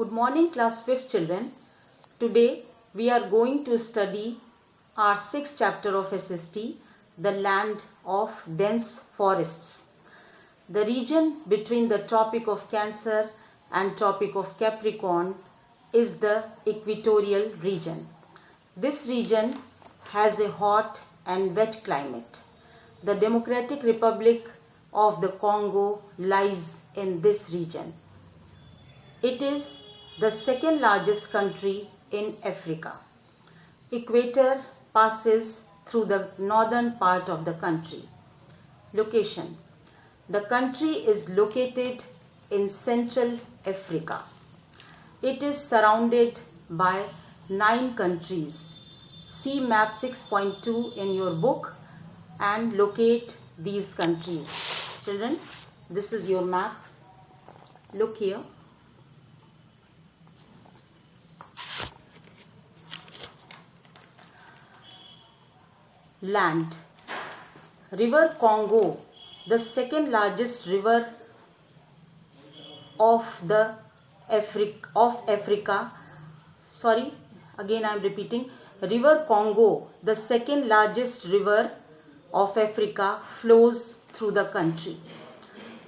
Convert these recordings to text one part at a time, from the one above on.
Good morning, class 5th children. Today we are going to study our 6th chapter of SST, the land of dense forests. The region between the Tropic of Cancer and Tropic of Capricorn is the equatorial region. This region has a hot and wet climate. The Democratic Republic of the Congo lies in this region. It is the second largest country in Africa. Equator passes through the northern part of the country. Location: the country is located in Central Africa. It is surrounded by 9 countries. See map 6.2 in your book and locate these countries. Children, this is your map. Look here. Land: River Congo, the second largest river of Africa. Sorry, again I am repeating. River Congo, the second largest river of Africa, flows through the country.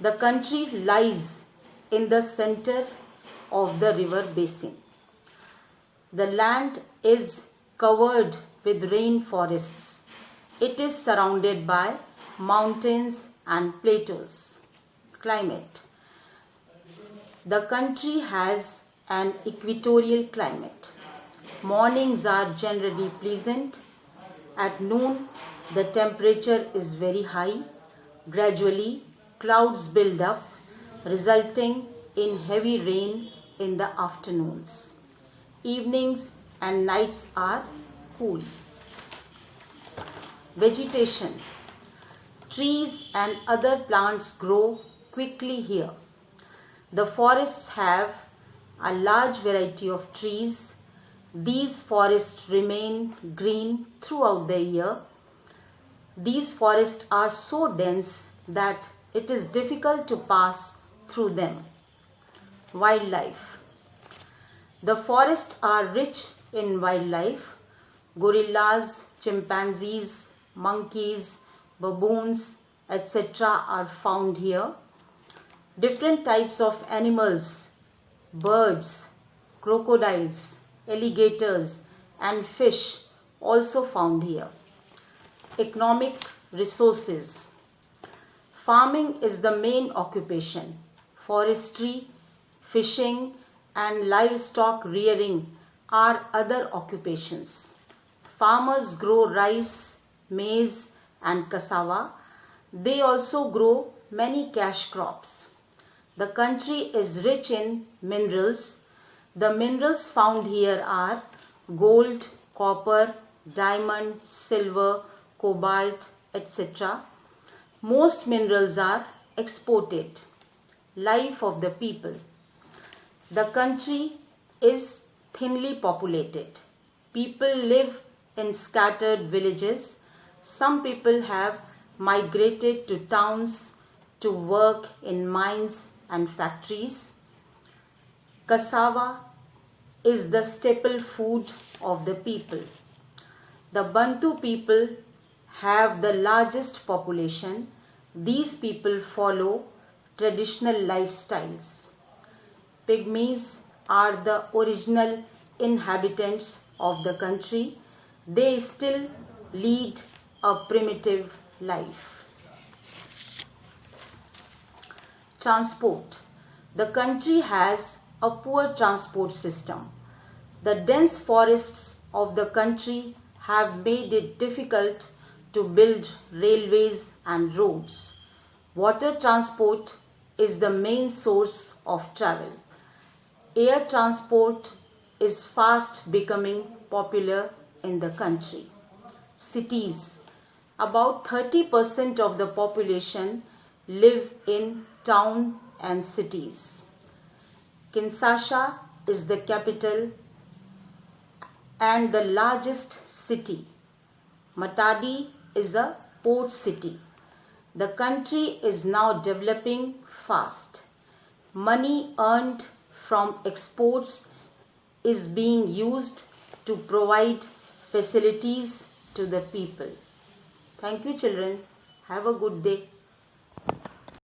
The country lies in the center of the river basin. The land is covered with rainforests. It is surrounded by mountains and plateaus. Climate: the country has an equatorial climate. Mornings are generally pleasant. At noon, the temperature is very high. Gradually, clouds build up, resulting in heavy rain in the afternoons. Evenings and nights are cool. Vegetation: trees and other plants grow quickly here. The forests have a large variety of trees. These forests remain green throughout the year. These forests are so dense that it is difficult to pass through them. Wildlife: the forests are rich in wildlife. Gorillas, chimpanzees, monkeys, baboons, etc. are found here. Different types of animals, birds, crocodiles, alligators and fish also found here. Economic resources: farming is the main occupation. Forestry, fishing and livestock rearing are other occupations. Farmers grow rice, maize and cassava. They also grow many cash crops. The country is rich in minerals. The minerals found here are gold, copper, diamond, silver, cobalt, etc. Most minerals are exported. Life of the people: the country is thinly populated. People live in scattered villages. Some people have migrated to towns to work in mines and factories. Cassava is the staple food of the people. The Bantu people have the largest population. These people follow traditional lifestyles. Pygmies are the original inhabitants of the country. They still lead a primitive life. Transport: the country has a poor transport system. The dense forests of the country have made it difficult to build railways and roads. Water transport is the main source of travel. Air transport is fast becoming popular in the country. Cities: about 30% of the population live in town and cities. Kinshasa is the capital and the largest city. Matadi is a port city. The country is now developing fast. Money earned from exports is being used to provide facilities to the people. Thank you, children. Have a good day.